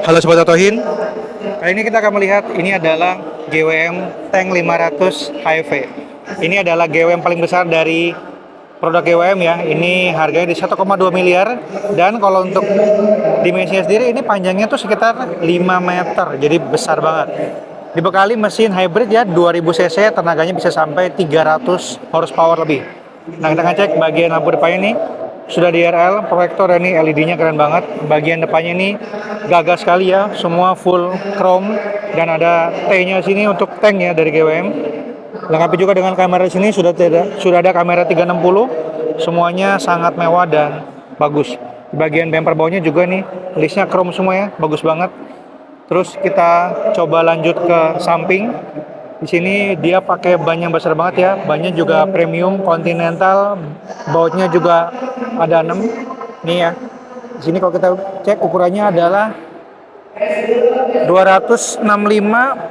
Halo Sobat Otohin, kali ini kita akan melihat ini adalah GWM Tank 500 HV. Ini adalah GWM paling besar dari produk GWM ya. Ini harganya di 1,2 miliar dan kalau untuk dimensinya sendiri ini panjangnya tuh sekitar 5 meter, jadi besar banget. Dibekali mesin hybrid ya 2000 cc, tenaganya bisa sampai 300 horsepower lebih. Nah, kita akan cek bagian lampu depannya nih. Sudah DRL, proyektor ini LED-nya keren banget. Bagian depannya ini gagah sekali ya, semua full chrome dan ada T-nya sini untuk tank ya dari GWM. Lengkapi juga dengan kamera sini sudah ada kamera 360. Semuanya sangat mewah dan bagus. Bagian bumper bawahnya juga nih, listnya chrome semua ya, bagus banget. Terus kita coba lanjut ke samping. Di sini dia pakai ban yang besar banget ya, bannya juga premium Continental, bautnya juga ada 6 nih ya. Di sini kalau kita cek ukurannya adalah 265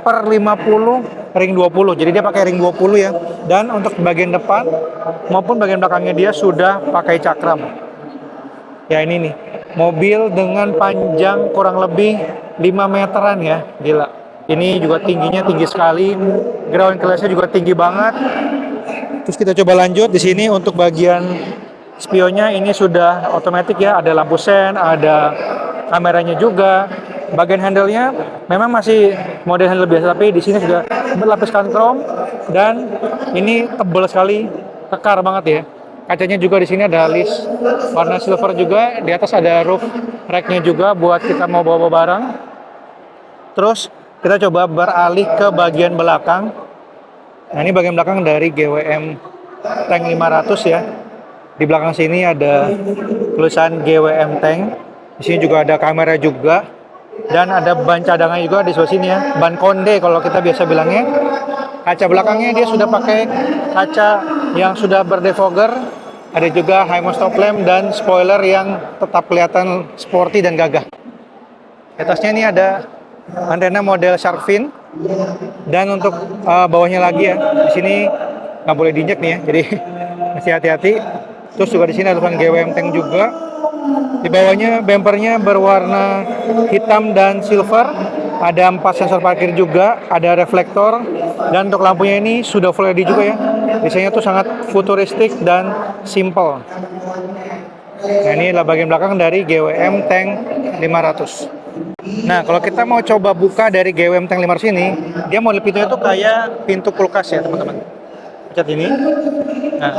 per 50 ring 20. Jadi dia pakai ring 20 ya. Dan untuk bagian depan maupun bagian belakangnya dia sudah pakai cakram. Ya ini nih, mobil dengan panjang kurang lebih 5 meteran ya, gila. Ini juga tingginya tinggi sekali, ground clearance-nya juga tinggi banget. Terus kita coba lanjut di sini untuk bagian spionnya ini sudah otomatis ya, ada lampu sen, ada kameranya juga. Bagian handle-nya memang masih model handle biasa, tapi di sini sudah berlapiskan chrome dan ini tebal sekali, kekar banget ya. Kacanya juga di sini ada list warna silver juga, di atas ada roof rack-nya juga buat kita mau bawa barang. Terus kita coba beralih ke bagian belakang. Nah, ini bagian belakang dari GWM Tank 500 ya. Di belakang sini ada tulisan GWM Tank. Di sini juga ada kamera juga. Dan ada ban cadangan juga di sebelah sini ya. Ban konde kalau kita biasa bilangnya. Kaca belakangnya dia sudah pakai kaca yang sudah berdefogger. Ada juga high stop lamp dan spoiler yang tetap kelihatan sporty dan gagah. Di atasnya ini ada antena model shark fin, dan untuk bawahnya lagi ya, di sini nggak boleh diinjak nih ya, jadi masih hati-hati. Terus juga di sini ada tulisan GWM Tank juga. Di bawahnya bumpernya berwarna hitam dan silver, ada 4 sensor parkir juga, ada reflektor, dan untuk lampunya ini sudah full LED juga ya. Desainnya tuh sangat futuristik dan simple. Nah, ini adalah bagian belakang dari GWM Tank 500. Nah, kalau kita mau coba buka dari GWM Tank 500 ini, dia model pintunya tuh kayak pintu kulkas ya, teman-teman. Pencet ini. Nah,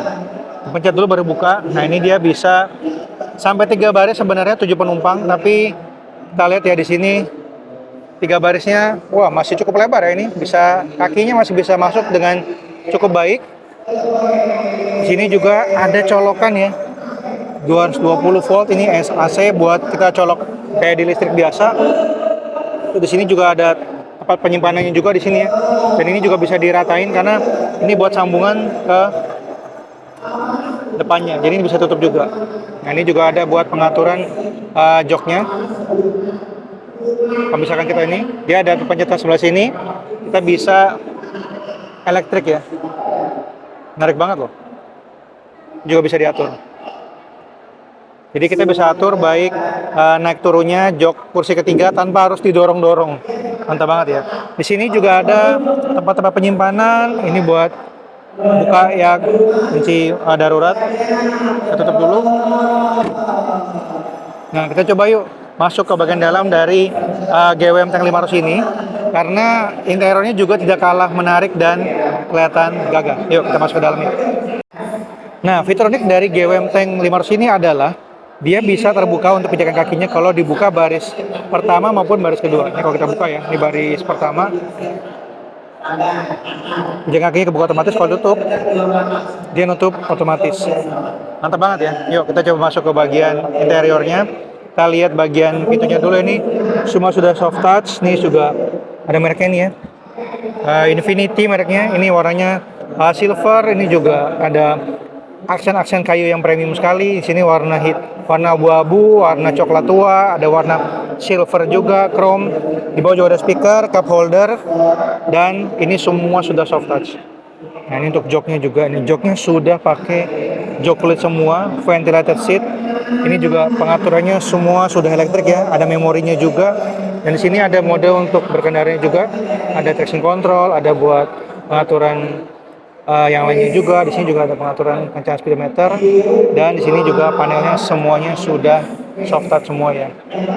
pencet dulu baru buka. Nah, ini dia bisa sampai 3 baris sebenarnya 7 penumpang, tapi kita lihat ya di sini 3 barisnya, wah masih cukup lebar ya ini. Bisa kakinya masih bisa masuk dengan cukup baik. Di sini juga ada colokan ya. 220 volt ini AC buat kita colok kayak di listrik biasa. Di sini juga ada tempat penyimpanannya juga di sini ya. Dan ini juga bisa diratain karena ini buat sambungan ke depannya. Jadi ini bisa tutup juga. Nah, ini juga ada buat pengaturan joknya. Kalau misalkan kita ini, dia ada pencetak sebelah sini, kita bisa elektrik ya. Menarik banget loh. Juga bisa diatur. Jadi kita bisa atur baik naik turunnya jok kursi ketiga tanpa harus didorong-dorong. Mantap banget ya. Di sini juga ada tempat-tempat penyimpanan. Ini buat buka ya kunci darurat. Kita tutup dulu. Nah, kita coba yuk masuk ke bagian dalam dari GWM Tank 500 ini. Karena interiornya juga tidak kalah menarik dan kelihatan gagah. Yuk kita masuk ke dalamnya. Nah, fitur unik dari GWM Tank 500 ini adalah dia bisa terbuka untuk pijakan kakinya kalau dibuka baris pertama maupun baris kedua. Ini kalau kita buka ya, ini baris pertama. Pijakan kakinya kebuka otomatis, kalau tutup, dia nutup otomatis. Mantap banget ya. Yuk kita coba masuk ke bagian interiornya. Kita lihat bagian pintunya dulu ini. Semua sudah soft touch. Ini juga ada mereknya nih ya. Infinity mereknya. Ini warnanya silver. Ini juga ada aksen-aksen kayu yang premium sekali. Di sini warna warna abu-abu, warna coklat tua, ada warna silver juga, chrome. Di bawah juga ada speaker, cup holder, dan ini semua sudah soft touch. Nah, ini untuk joknya juga. Ini joknya sudah pakai jok kulit semua, ventilated seat. Ini juga pengaturannya semua sudah elektrik ya. Ada memorinya juga. Dan di sini ada mode untuk berkendara juga, ada traction control, ada buat pengaturan yang lainnya juga. Di sini juga ada pengaturan kencang speedometer, dan di sini juga panelnya semuanya sudah soft touch semua ya.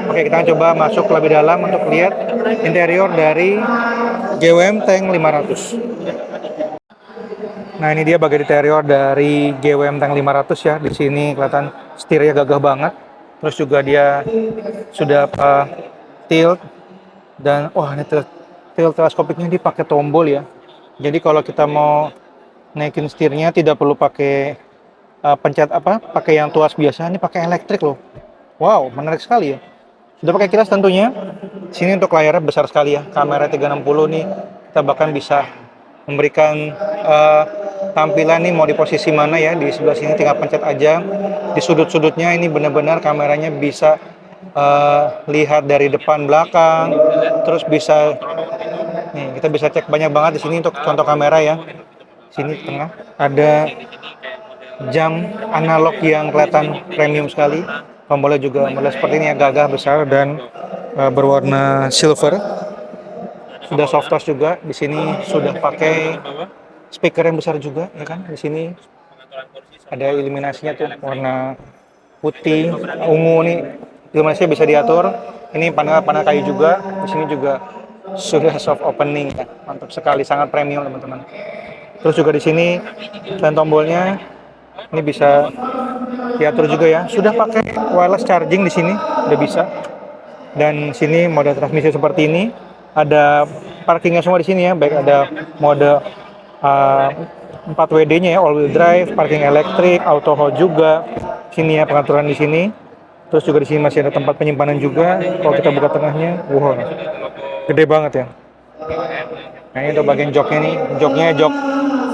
Oke, kita coba masuk lebih dalam untuk lihat interior dari GWM Tank 500. Nah, ini dia bagian interior dari GWM Tank 500 ya. Di sini kelihatan setirnya gagah banget. Terus juga dia sudah tilt, dan wah, ini tilt teleskopiknya dipakai tombol ya. Jadi kalau kita mau naikin setirnya tidak perlu pakai pencet pakai yang tuas biasa, ini pakai elektrik loh. Wow, menarik sekali ya. Sudah pakai kilas tentunya. Sini untuk layarnya besar sekali ya. Kamera 360 nih, kita bahkan bisa memberikan tampilan nih mau di posisi mana ya. Di sebelah sini tinggal pencet aja. Di sudut-sudutnya ini benar-benar kameranya bisa lihat dari depan belakang. Terus bisa nih, kita bisa cek banyak banget di sini untuk contoh kamera ya. Sini tengah ada jam analog yang kelihatan premium sekali. Tombolnya juga model seperti ini ya, gagah besar dan berwarna silver. Sudah soft touch juga. Di sini sudah pakai speaker yang besar juga ya kan. Di sini ada iluminasinya tuh warna putih, ungu nih. Iluminasinya bisa diatur. Ini panel kayu juga. Di sini juga sudah soft opening ya. Mantap sekali, sangat premium teman-teman. Terus juga di sini selain tombolnya ini bisa diatur juga ya. Sudah pakai wireless charging di sini, udah bisa. Dan sini mode transmisi seperti ini. Ada parkingnya semua di sini ya. Baik ada mode 4WD-nya ya, all wheel drive, parking elektrik, auto hold juga. Sini ya pengaturan di sini. Terus juga di sini masih ada tempat penyimpanan juga. Kalau kita buka tengahnya, wow, gede banget ya. Nah, ini untuk bagian joknya nih. Joknya jok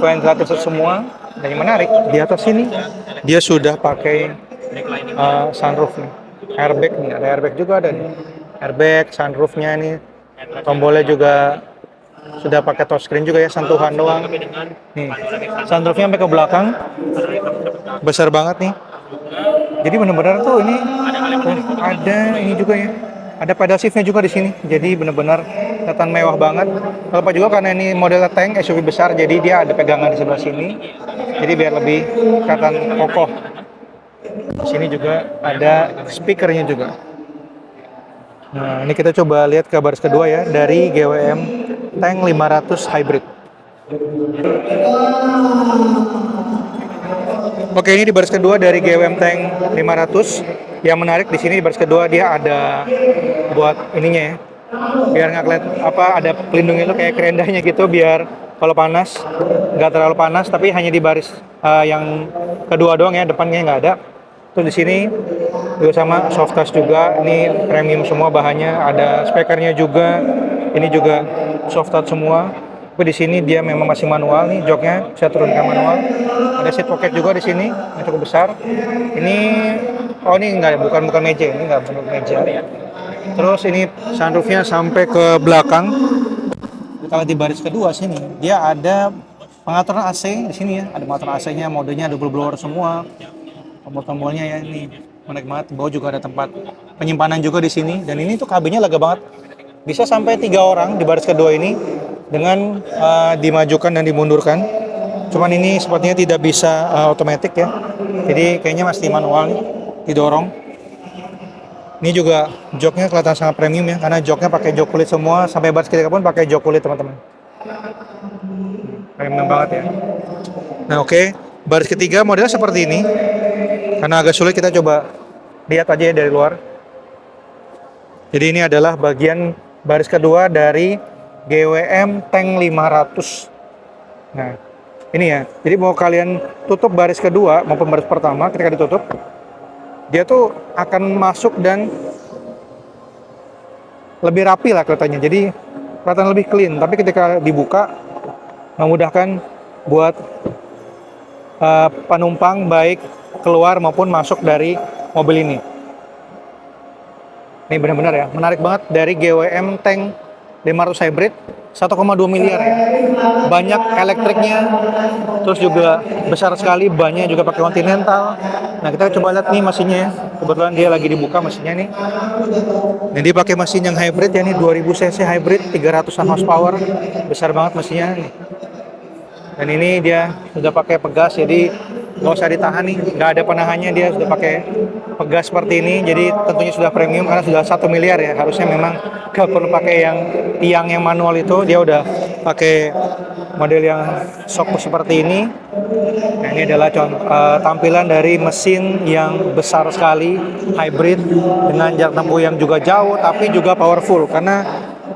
ventilator semua. Dan yang menarik, di atas sini dia sudah pakai sunroof nih. Airbag nih, ada airbag juga ada nih. Airbag, sunroofnya nih. Tombolnya juga sudah pakai touchscreen juga ya, sentuhan doang. Nih, sunroofnya sampai ke belakang. Besar banget nih. Jadi benar-benar tuh ini ada ini juga ya. Ada pedal shiftnya juga di sini. Jadi benar-benar kelihatan mewah banget. Terlepas juga karena ini model tank SUV besar, jadi dia ada pegangan di sebelah sini. Jadi biar lebih kelihatan kokoh. Di sini juga ada speakernya juga. Nah, ini kita coba lihat ke baris kedua ya dari GWM Tank 500 Hybrid. Oke, ini di baris kedua dari GWM Tank 500. Yang menarik di sini di baris kedua dia ada buat ininya ya. Biar nggak kelihatan ada pelindungnya itu kayak kerendahnya gitu, biar kalau panas nggak terlalu panas, tapi hanya di baris yang kedua doang ya, depannya nggak ada. Terus di sini juga sama soft touch juga, ini premium semua bahannya, ada speakernya juga, ini juga soft touch semua. Tapi di sini dia memang masih manual nih, joknya bisa turunkan manual. Ada seat pocket juga di sini yang cukup besar. Ini ini enggak, bukan meja, ini enggak bentuk meja. Terus ini sunroofnya sampai ke belakang. Kalau di baris kedua sini dia ada pengaturan AC di sini ya, ada pengaturan AC-nya, modenya double blower semua. Tombol-tombolnya ya, ini menarik banget. Di bawah juga ada tempat penyimpanan juga di sini, dan ini tuh kabinnya lega banget. Bisa sampai 3 orang di baris kedua ini dengan dimajukan dan dimundurkan. Cuman ini sepertinya tidak bisa otomatis ya. Jadi kayaknya masih manual nih, didorong. Ini juga joknya kelihatan sangat premium ya, karena joknya pakai jok kulit semua, sampai baris ketiga pun pakai jok kulit teman-teman. Premium banget ya. Nah oke, baris ketiga modelnya seperti ini. Karena agak sulit, kita coba lihat aja ya dari luar. Jadi ini adalah bagian baris kedua dari GWM Tank 500. Nah ini ya, jadi mau kalian tutup baris kedua maupun baris pertama, ketika ditutup dia tuh akan masuk dan lebih rapi lah kelihatannya, jadi kelihatan lebih clean. Tapi ketika dibuka memudahkan buat penumpang baik keluar maupun masuk dari mobil ini. Ini benar-benar ya, menarik banget dari GWM Tank 500 Hybrid. 1,2 miliar ya. Banyak elektriknya, terus juga besar sekali, bannya juga pakai Continental. Nah, kita coba lihat nih mesinnya ya. Kebetulan dia lagi dibuka mesinnya nih. Jadi pakai mesin yang hybrid ya nih, 2000 cc hybrid, 300-an horsepower. Besar banget mesinnya. Dan ini dia sudah pakai pegas, jadi nggak usah ditahan nih, nggak ada penahannya, dia sudah pakai pegas seperti ini. Jadi tentunya sudah premium karena sudah 1 miliar ya. Harusnya memang nggak perlu pakai yang tiang yang manual itu, dia udah pakai model yang shock seperti ini. Nah, ini adalah tampilan dari mesin yang besar sekali, hybrid dengan jarak tempuh yang juga jauh, tapi juga powerful karena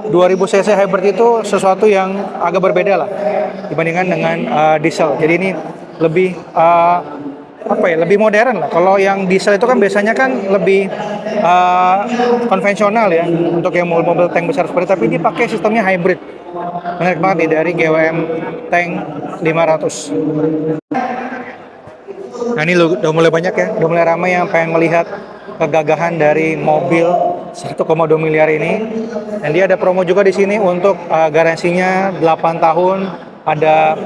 2000 cc hybrid itu sesuatu yang agak berbeda lah dibandingkan dengan diesel. Jadi ini lebih lebih modern lah. Kalau yang diesel itu kan biasanya kan lebih konvensional ya untuk yang mobil-mobil tank besar seperti, tapi ini pakai sistemnya hybrid. Menarik banget nih dari GWM Tank 500. Nah, ini udah mulai banyak ya, udah mulai ramai yang pengen melihat kegagahan dari mobil 1,2 miliar ini. Dan dia ada promo juga di sini untuk garansinya 8 tahun, ada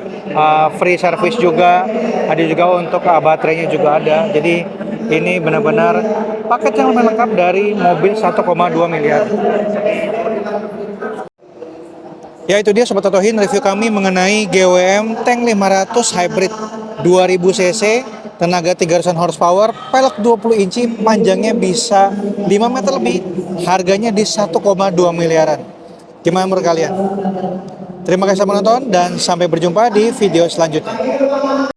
free service juga, ada juga untuk baterainya juga ada. Jadi ini benar-benar paket yang lebih lengkap dari mobil 1,2 miliar. Ya, itu dia Sobat Otohin, review kami mengenai GWM Tank 500 Hybrid 2000 cc, tenaga 300 horsepower, pelek 20 inci, panjangnya bisa 5 meter lebih, harganya di 1,2 miliaran. Gimana menurut kalian? Terima kasih sudah menonton dan sampai berjumpa di video selanjutnya.